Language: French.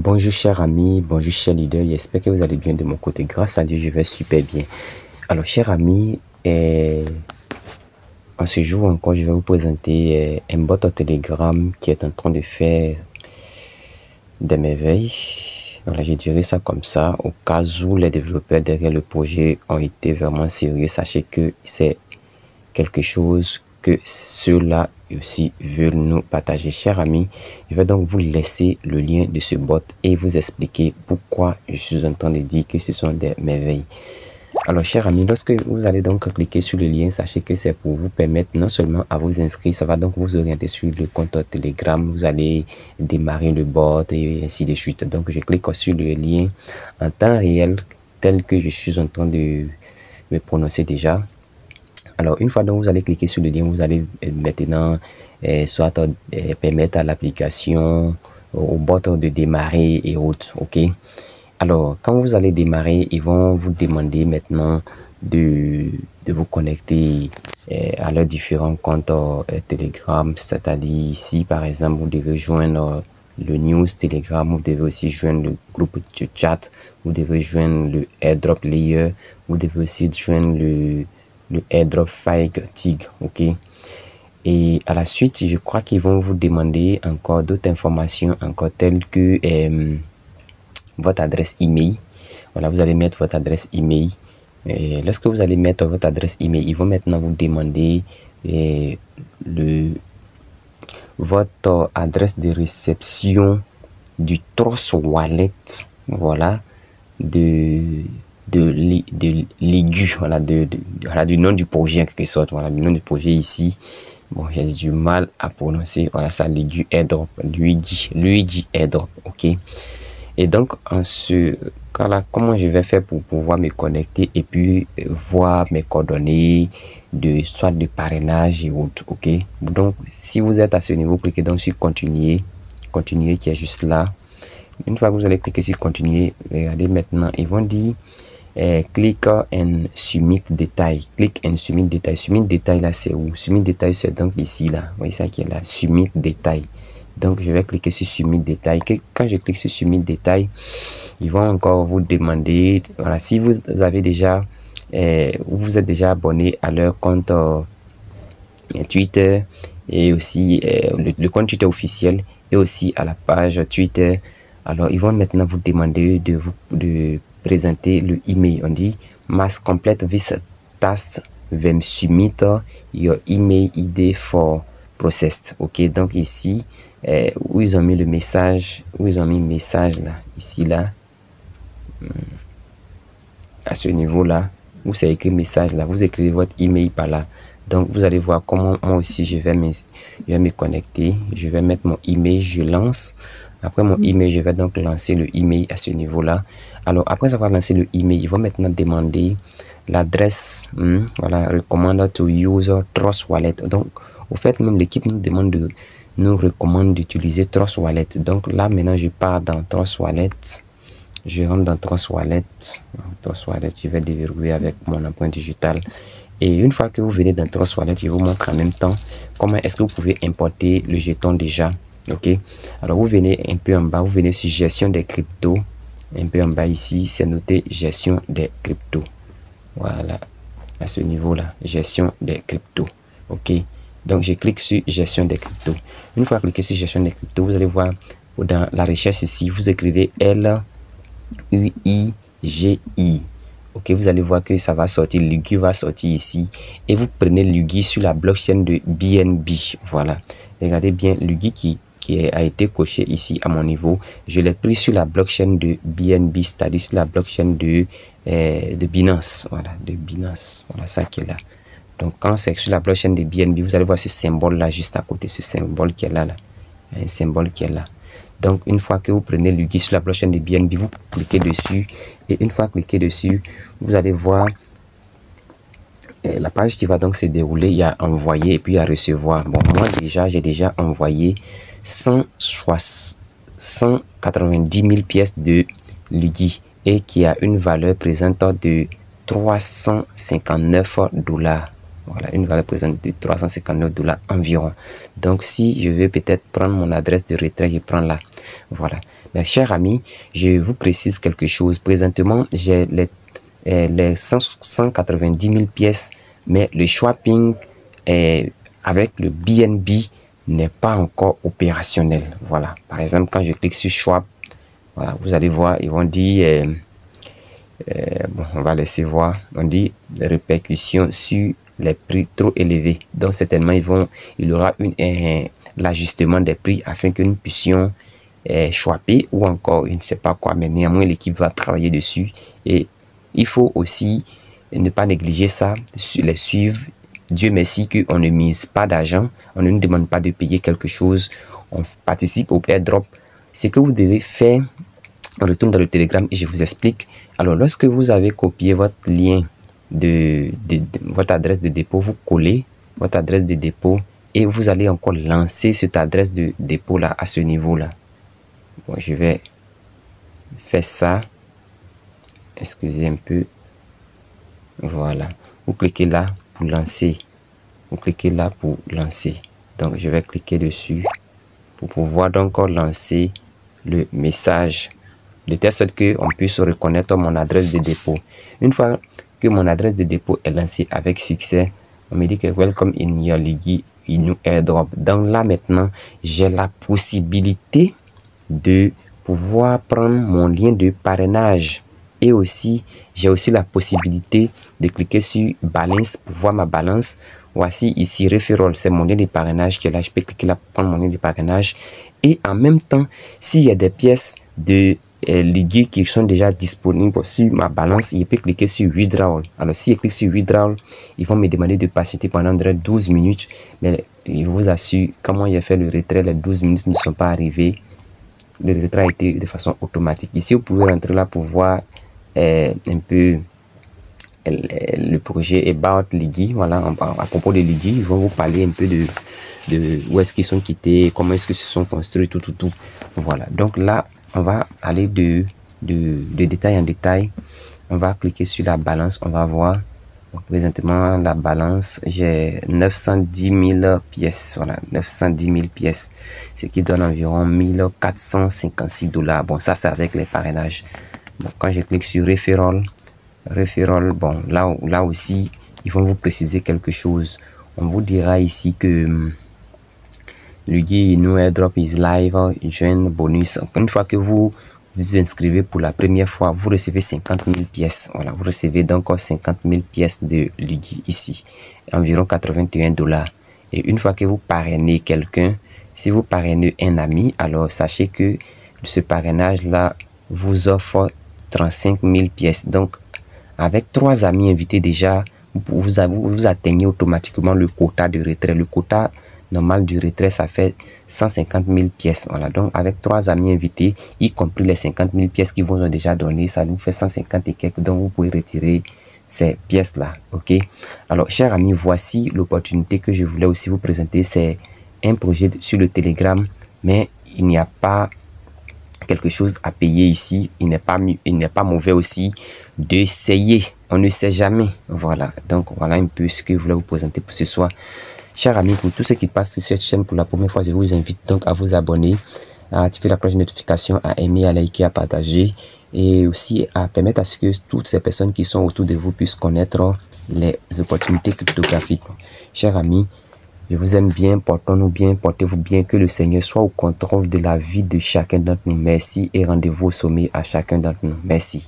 Bonjour chers amis, bonjour chers leaders, j'espère que vous allez bien de mon côté. Grâce à Dieu, je vais super bien. Alors chers amis, en ce jour encore, je vais vous présenter un bot Telegram qui est en train de faire des merveilles. Voilà, je dirais ça comme ça, au cas où les développeurs derrière le projet ont été vraiment sérieux. Sachez que c'est quelque chose que ceux-là aussi veulent nous partager. Chers amis, je vais donc vous laisser le lien de ce bot et vous expliquer pourquoi je suis en train de dire que ce sont des merveilles. Alors chers amis, lorsque vous allez donc cliquer sur le lien, sachez que c'est pour vous permettre non seulement à vous inscrire, ça va donc vous orienter sur le compte Telegram, vous allez démarrer le bot et ainsi de suite. Donc je clique sur le lien en temps réel tel que je suis en train de me prononcer déjà. Alors, une fois donc vous allez cliquer sur le lien, vous allez maintenant soit permettre à l'application, au bot de démarrer et autres, ok. Alors, quand vous allez démarrer, ils vont vous demander maintenant de vous connecter à leurs différents comptes Telegram, c'est-à-dire ici, par exemple, vous devez joindre le news Telegram, vous devez aussi joindre le groupe de chat, vous devez joindre le airdrop layer, vous devez aussi joindre le airdrop Fake Tigre, ok. Et à la suite, je crois qu'ils vont vous demander encore d'autres informations, encore telles que votre adresse email. Voilà, vous allez mettre votre adresse email. Et lorsque vous allez mettre votre adresse email, ils vont maintenant vous demander votre adresse de réception du Trust Wallet, voilà, de l'aigu, voilà, voilà, du nom du projet en quelque sorte, voilà, du nom du projet ici. Bon, j'ai du mal à prononcer, voilà, ça, l'aigu airdrop, Luigi airdrop, ok. Et donc, en ce cas-là, comment je vais faire pour pouvoir me connecter et puis voir mes coordonnées de soit de parrainage et autres, ok. Donc, si vous êtes à ce niveau, cliquez donc sur continuer qui est juste là. Une fois que vous allez cliquer sur continuer, regardez maintenant, ils vont dire click and submit détail. Click and submit détail. Submit détail là, c'est où? Submit détail, c'est donc ici là. Vous voyez ça qui est là, submit détail. Donc je vais cliquer sur submit détail. Quand je clique sur submit détail, ils vont encore vous demander, voilà, si vous avez déjà vous êtes déjà abonné à leur compte Twitter et aussi le compte Twitter officiel et aussi à la page Twitter. Alors ils vont maintenant vous demander de présenter le email. On dit must complete this task then submit your email ID for processed. Ok, donc ici où ils ont mis le message, où ils ont mis message là, ici là, à ce niveau là où c'est écrit message là, vous écrivez votre email par là. Donc vous allez voir comment moi aussi je vais me connecter. Je vais mettre mon email, je lance. Après mon email, je vais donc lancer le email à ce niveau là. Alors après avoir lancé le email, il va maintenant demander l'adresse, voilà, recommande to use Trust Wallet. Donc au fait même l'équipe nous recommande d'utiliser Trust Wallet. Donc là maintenant je pars dans Trust Wallet. Je rentre dans Trust Wallet. Je vais déverrouiller avec mon empreinte digitale. Et une fois que vous venez dans Trust Wallet, je vous montre en même temps comment est-ce que vous pouvez importer le jeton déjà. Ok. Alors vous venez un peu en bas, vous venez sur gestion des cryptos. Un peu en bas ici, c'est noté gestion des cryptos. Voilà. À ce niveau-là, gestion des cryptos. Ok. Donc je clique sur gestion des cryptos. Une fois cliqué sur gestion des cryptos, vous allez voir dans la recherche ici, vous écrivez LUIGI. Ok, vous allez voir que ça va sortir, l'UGI va sortir ici et vous prenez l'UGI sur la blockchain de BNB. Voilà, regardez bien l'UGI qui a été coché ici à mon niveau. Je l'ai pris sur la blockchain de BNB, c'est-à-dire sur la blockchain de Binance. Voilà, de Binance. Voilà ça qui est là. Donc quand c'est sur la blockchain de BNB, vous allez voir ce symbole là juste à côté, ce symbole qui est là, un symbole qui est là. Donc une fois que vous prenez l'UGI sur la blockchain de BNB, vous cliquez dessus et une fois cliqué dessus, vous allez voir la page qui va donc se dérouler. Il y a envoyer et puis il y a recevoir. Bon, moi j'ai déjà envoyé 190 000 pièces de l'UGI et qui a une valeur présente de 359 $. Voilà, une valeur présente de 359 $ environ. Donc si je veux peut-être prendre mon adresse de retrait, je prends là. Voilà. Mais chers amis, je vous précise quelque chose. Présentement, j'ai les 190 000 pièces, mais le swapping avec le BNB n'est pas encore opérationnel. Voilà. Par exemple, quand je clique sur swap, voilà, vous allez voir, ils vont dire, bon, on va laisser voir, on dit répercussions sur les prix trop élevés. Donc certainement, il y aura l'ajustement des prix afin que nous puissions swapper ou encore, je ne sais pas quoi, mais néanmoins l'équipe va travailler dessus. Et il faut aussi ne pas négliger ça, les suivre. Dieu merci qu'on ne mise pas d'argent, on ne nous demande pas de payer quelque chose, on participe au airdrop. Ce que vous devez faire, on retourne dans le Telegram et je vous explique. Alors, lorsque vous avez copié votre lien de votre adresse de dépôt, vous collez votre adresse de dépôt et vous allez encore lancer cette adresse de dépôt là à ce niveau là. Bon, je vais faire ça. Excusez un peu. Voilà. Vous cliquez là pour lancer. Vous cliquez là pour lancer. Donc, je vais cliquer dessus pour pouvoir donc lancer le message de telle sorte qu'on puisse reconnaître mon adresse de dépôt. Une fois que mon adresse de dépôt est lancée avec succès, on me dit que welcome in your Ligi in airdrop. Donc là maintenant, j'ai la possibilité de pouvoir prendre mon lien de parrainage et aussi j'ai aussi la possibilité de cliquer sur balance pour voir ma balance. Voici ici referral, c'est mon lien de parrainage qui est là. Je peux cliquer là pour prendre mon lien de parrainage et en même temps, s'il y a des pièces de Ligi qui sont déjà disponibles sur ma balance, je peux cliquer sur withdrawal. Alors si je clique sur withdrawal, ils vont me demander de patienter pendant 12 minutes, mais je vous assure, comment j'ai fait le retrait, les 12 minutes ne sont pas arrivées. Le retrait a été de façon automatique. Ici vous pouvez rentrer là pour voir un peu le projet About Ligi. Voilà, à propos de Ligi, ils vont vous parler un peu de où est-ce qu'ils sont quittés, comment est-ce que se sont construits, tout. Voilà, donc là on va aller de détail en détail. On va cliquer sur la balance, on va voir. Donc, présentement la balance, j'ai 910 000 pièces. Voilà, 910 000 pièces, ce qui donne environ 1456 $. Bon, ça c'est avec les parrainages. Donc quand je clique sur referral, bon, là aussi ils vont vous préciser quelque chose. On vous dira ici que Ligi Inu airdrop is live, join bonus. Une fois que vous vous inscrivez pour la première fois, vous recevez 50 000 pièces. Voilà, vous recevez donc 50 000 pièces de Ligi ici, environ 81 $. Et une fois que vous parrainez quelqu'un, si vous parrainez un ami, alors sachez que ce parrainage là vous offre 35 000 pièces. Donc avec 3 amis invités déjà, vous atteignez automatiquement le quota de retrait. Le quota normal du retrait, ça fait 150 000 pièces. Voilà, donc avec 3 amis invités, y compris les 50 000 pièces qu'ils vous ont déjà donné, ça nous fait 150 et quelques. Donc vous pouvez retirer ces pièces là. Ok, alors chers amis, voici l'opportunité que je voulais aussi vous présenter. C'est un projet sur le Telegram, mais il n'y a pas quelque chose à payer ici. Il n'est pas mauvais aussi d'essayer, on ne sait jamais. Voilà, donc voilà un peu ce que je voulais vous présenter pour ce soir. Chers amis, pour tous ceux qui passent sur cette chaîne pour la première fois, je vous invite donc à vous abonner, à activer la cloche de notification, à aimer, à liker, à partager et aussi à permettre à ce que toutes ces personnes qui sont autour de vous puissent connaître les opportunités cryptographiques. Chers amis, je vous aime bien, portons-nous bien, portez-vous bien, que le Seigneur soit au contrôle de la vie de chacun d'entre nous. Merci et rendez-vous au sommet à chacun d'entre nous. Merci.